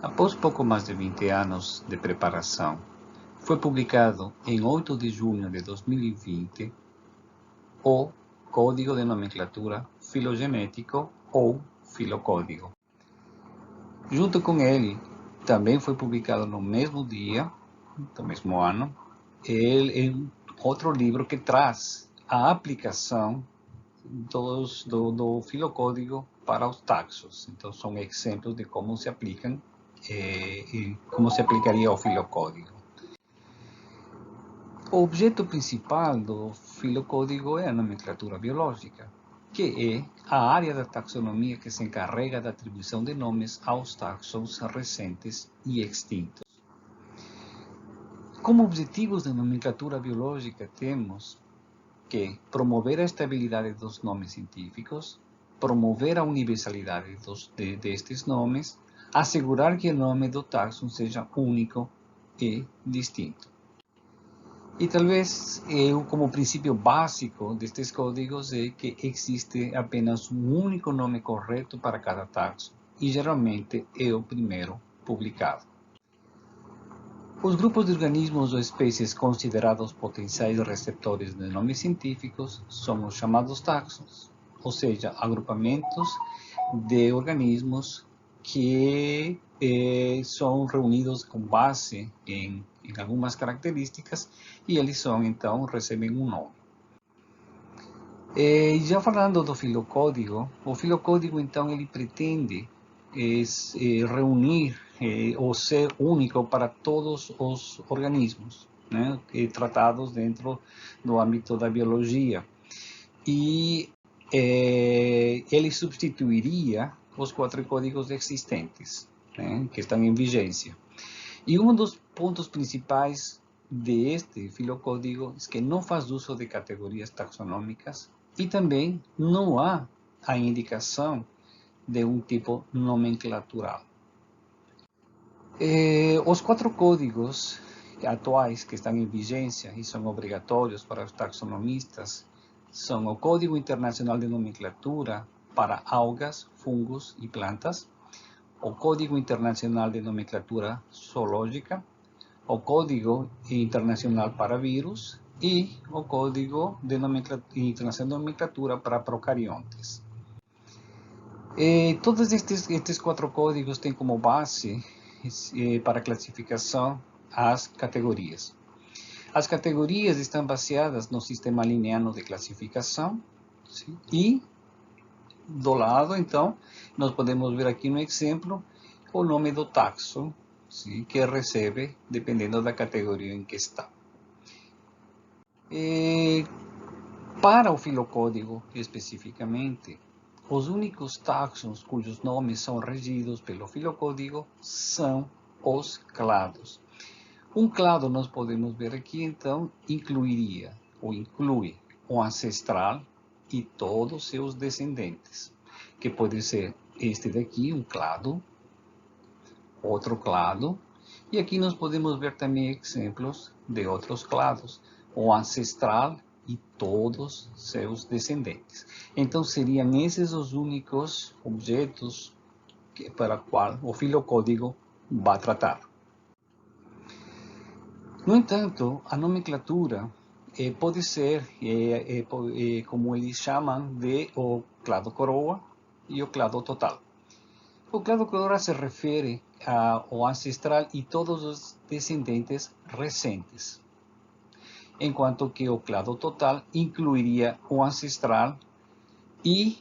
Após pouco mais de 20 anos de preparação, foi publicado em 8 de junho de 2020 o Código de Nomenclatura Filogenético ou Filocódigo. Junto com ele, também foi publicado no mesmo dia, do mesmo ano, outro livro que traz a aplicação do filocódigo para os taxos. Então, são exemplos de como se aplicam e como se aplicaria o filocódigo. O objeto principal do filocódigo é a nomenclatura biológica, que é a área da taxonomia que se encarrega da atribuição de nomes aos taxons recentes e extintos. Como objetivos de nomenclatura biológica temos que promover a estabilidade dos nomes científicos, promover a universalidade destes nomes, assegurar que o nome do taxon seja único e distinto. E talvez como princípio básico destes códigos é que existe apenas um único nome correto para cada taxon, e geralmente é o primeiro publicado. Os grupos de organismos ou espécies considerados potenciais receptores de nomes científicos são os chamados taxons, ou seja, agrupamentos de organismos que são reunidos com base em algumas características e eles então recebem um nome. Já falando do filocódigo, o filocódigo então ele pretende reunir ou ser único para todos os organismos, né, tratados dentro do âmbito da biologia. E ele substituiria os 4 códigos existentes, né, que estão em vigência. E um dos pontos principais deste filocódigo é que não faz uso de categorias taxonômicas e também não há a indicação de um tipo nomenclatural. Os 4 códigos atuais que estão em vigência e são obrigatórios para os taxonomistas são o Código Internacional de Nomenclatura para algas, fungos e plantas, o Código Internacional de Nomenclatura Zoológica, o Código Internacional para Vírus e o Código Internacional de Nomenclatura para Procariontes. Todos estes 4 códigos têm como base para classificação as categorias. As categorias estão baseadas no sistema linneano de classificação, sim? E do lado, então, nós podemos ver aqui no exemplo o nome do taxon, sim? Que recebe dependendo da categoria em que está. Para o filocódigo especificamente, os únicos taxons cujos nomes são regidos pelo filocódigo são os clados. Um clado, nós podemos ver aqui, então, inclui o ancestral e todos seus descendentes, que pode ser este daqui, um clado, outro clado, e aqui nós podemos ver também exemplos de outros clados, o ancestral e todos seus descendentes. Então, seriam esses os únicos objetos para qual o filocódigo vai tratar. No entanto, a nomenclatura pode ser, como eles chamam, de o clado coroa e o clado total. O clado coroa se refere ao ancestral e todos os descendentes recentes, enquanto que o clado total incluiria o ancestral e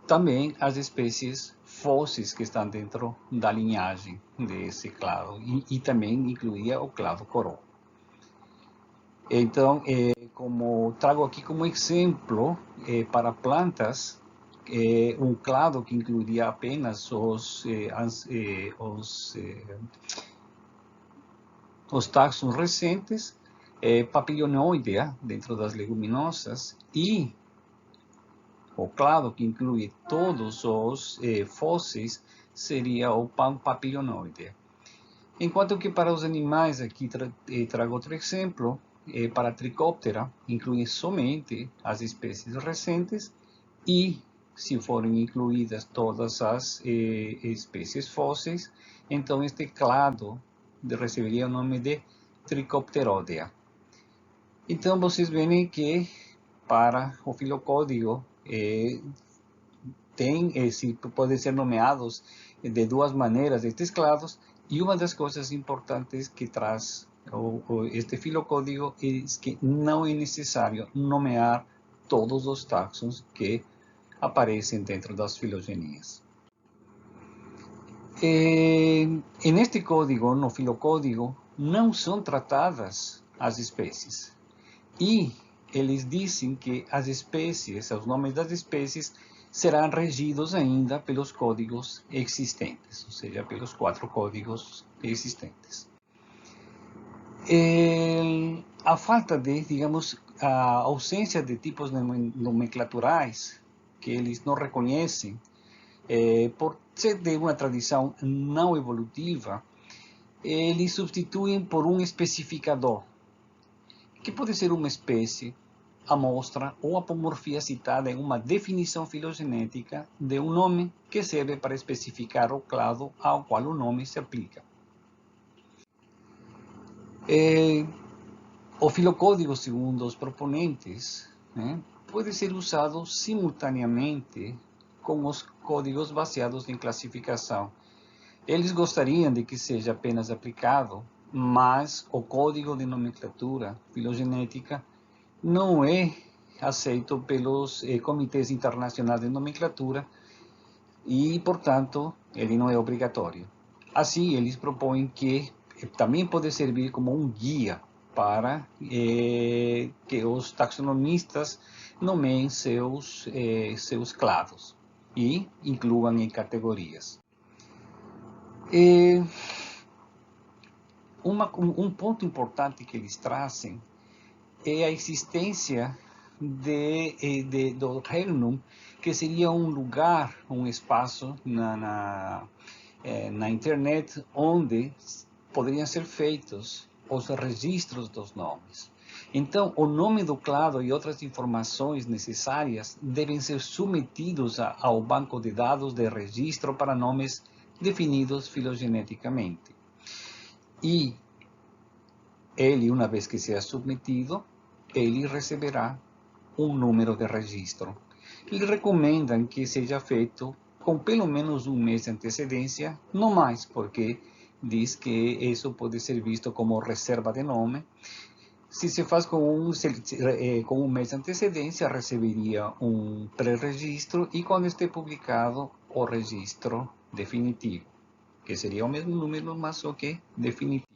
também as espécies fósseis que estão dentro da linhagem desse clado, e também incluía o clado coroa. Então, como trago aqui como exemplo, para plantas, um clado que incluiria apenas os taxons recentes, Papilionoidea, dentro das leguminosas, e o clado que inclui todos os fósseis seria o Papilionoidea. Enquanto que para os animais, aqui trago outro exemplo, para a Trichoptera, inclui somente as espécies recentes e se forem incluídas todas as espécies fósseis, então este clado receberia o nome de Trichopteroidea. Então vocês veem que para o filocódigo podem ser nomeados de duas maneiras estes clados, e uma das coisas importantes que traz este filocódigo é que não é necessário nomear todos os taxons que aparecem dentro das filogenias. Neste código, no filocódigo, não são tratadas as espécies. E eles dizem que as espécies, os nomes das espécies, serão regidos ainda pelos códigos existentes, ou seja, pelos 4 códigos existentes. A falta de, digamos, a ausência de tipos nomenclaturais que eles não reconhecem, por ser de uma tradição não evolutiva, eles substituem por um especificador, que pode ser uma espécie, amostra ou apomorfia citada em uma definição filogenética de um nome que serve para especificar o clado ao qual o nome se aplica. O filocódigo, segundo os proponentes, pode ser usado simultaneamente com os códigos baseados em classificação. Eles gostariam de que seja apenas aplicado, mas o código de nomenclatura filogenética não é aceito pelos comitês internacionais de nomenclatura e, portanto, ele não é obrigatório. Assim, eles propõem que também pode servir como um guia para que os taxonomistas nomeiem seus clados e incluam em categorias. Um ponto importante que eles trazem é a existência do regnum, que seria um lugar, um espaço na internet onde poderiam ser feitos os registros dos nomes. Então, o nome do clado e outras informações necessárias devem ser submetidos ao banco de dados de registro para nomes definidos filogeneticamente. E ele, uma vez que seja submetido, ele receberá um número de registro. Eles recomendam que seja feito com pelo menos um mês de antecedência, não mais, porque diz que isso pode ser visto como reserva de nome. Se se faz com um mês de antecedência, receberia um pré-registro e quando estiver publicado, o registro definitivo, que seria o mesmo número, mas só que definitivo.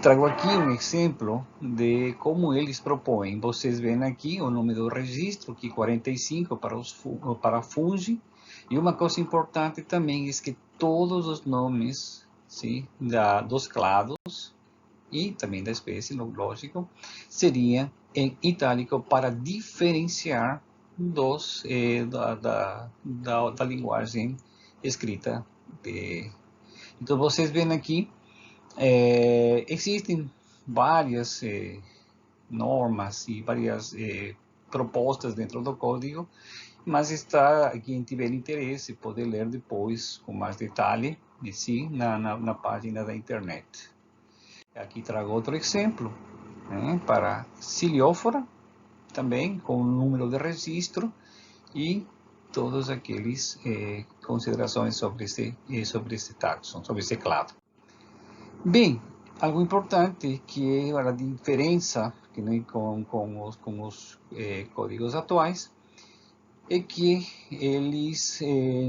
Trago aqui um exemplo de como eles propõem. Vocês veem aqui o número do registro, que 45 para fungi. E uma coisa importante também é que todos os nomes, sim, dos clados e também da espécie, lógico, seria em itálico para diferenciar da linguagem escrita. Então vocês veem aqui, existem várias normas e várias propostas dentro do código, mas quem tiver interesse pode ler depois com mais detalhe na página da internet. Aqui trago outro exemplo para Ciliófora, também com o número de registro e todas aquelas considerações sobre esse taxon, sobre esse clado. Bem, algo importante que é a diferença com os códigos atuais é que eles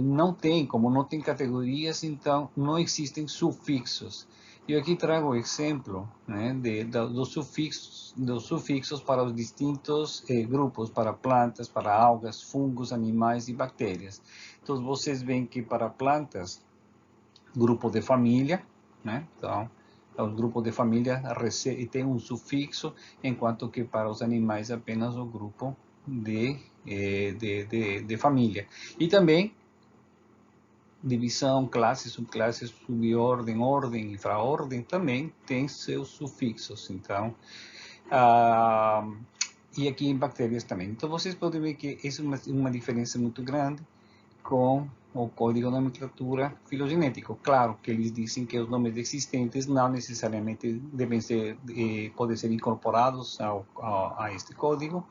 não têm, como não têm categorias, então não existem sufixos. Eu aqui trago o exemplo dos sufixos para os distintos grupos, para plantas, para algas, fungos, animais e bactérias. Então, vocês veem que para plantas, grupo de família, então, o grupo de família tem um sufixo, enquanto que para os animais apenas o grupo de família. E também divisão, classe, subclasse, subordem, ordem, infraordem também tem seus sufixos. Então, e aqui em bactérias também. Então vocês podem ver que é uma diferença muito grande com o código de nomenclatura filogenético. Claro que eles dizem que os nomes existentes não necessariamente devem ser, podem ser incorporados a este código,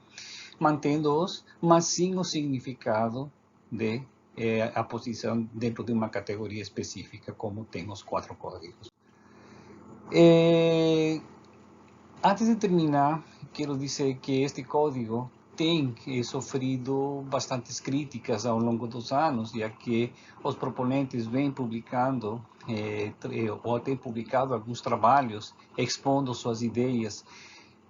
mantendo-os, mas sim o significado de a posição dentro de uma categoria específica, como tem os 4 códigos. Antes de terminar, quero dizer que este código tem sofrido bastantes críticas ao longo dos anos, já que os proponentes vêm publicando, ou até publicado alguns trabalhos expondo suas ideias.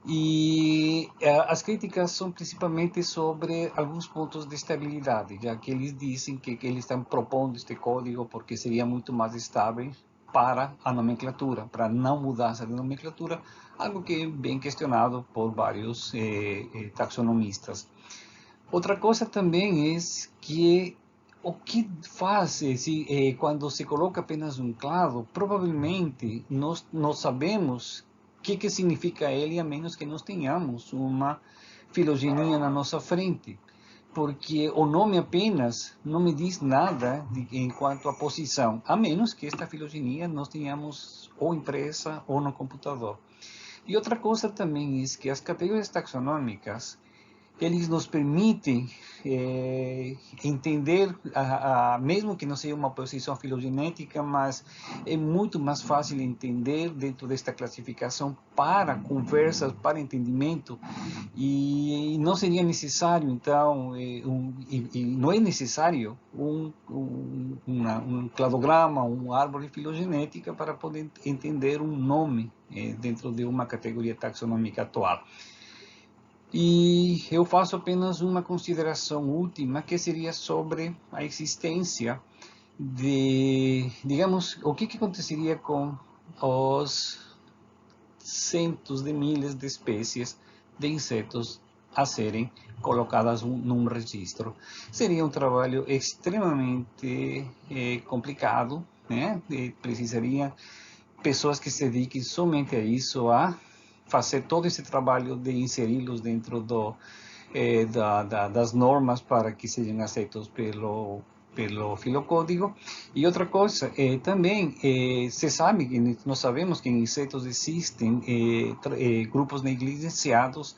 E as críticas são principalmente sobre alguns pontos de estabilidade, já que eles dizem que eles estão propondo este código porque seria muito mais estável para a nomenclatura, para não mudança de nomenclatura, algo que é bem questionado por vários taxonomistas. Outra coisa também é que o que faz quando se coloca apenas um clado, provavelmente nós não sabemos o que significa ele, a menos que nós tenhamos uma filogenia na nossa frente. Porque o nome apenas não me diz nada em quanto à posição, a menos que esta filogenia nós tenhamos ou impressa ou no computador. E outra coisa também é que as categorias taxonômicas, eles nos permitem entender, mesmo que não seja uma posição filogenética, mas é muito mais fácil entender dentro desta classificação para conversas, para entendimento, e não seria necessário, então, não é necessário um cladograma, uma árvore filogenética para poder entender um nome dentro de uma categoria taxonômica atual. E eu faço apenas uma consideração última, que seria sobre a existência de, digamos, o que aconteceria com os centos de milhares de espécies de insetos a serem colocadas num registro. Seria um trabalho extremamente complicado, né? Precisaria pessoas que se dediquem somente a isso, a fazer todo esse trabalho de inseri-los dentro das normas para que sejam aceitos pelo filocódigo. E outra coisa, também se sabe, que nós sabemos que em insetos existem grupos negligenciados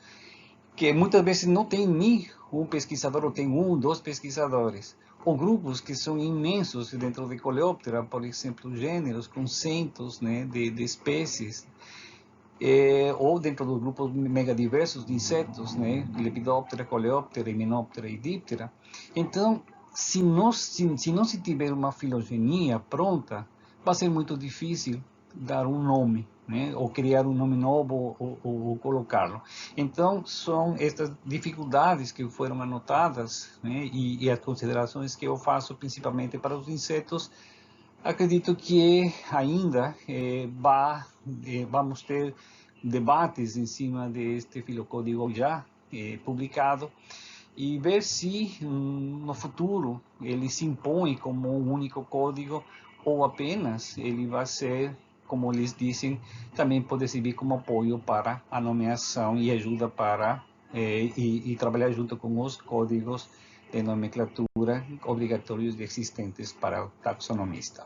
que muitas vezes não tem nem um pesquisador, ou tem um, dois pesquisadores, ou grupos que são imensos dentro de Coleóptera, por exemplo, gêneros com centos, né, de espécies, ou dentro dos grupos megadiversos de insetos, né, Lepidoptera, Coleóptera, Hymenoptera e Diptera. Então, se não se tiver uma filogenia pronta, vai ser muito difícil dar um nome, né, ou criar um nome novo, ou colocá-lo. Então, são estas dificuldades que foram anotadas, né, e as considerações que eu faço principalmente para os insetos. Acredito que ainda vamos ter debates em cima deste filocódigo já publicado, e ver se no futuro ele se impõe como um único código, ou apenas ele vai ser, como eles dizem, também pode servir como apoio para a nomeação e ajuda para e trabalhar junto com os códigos de nomenclatura obrigatórios e existentes para o taxonomista.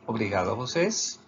Obrigado a vocês.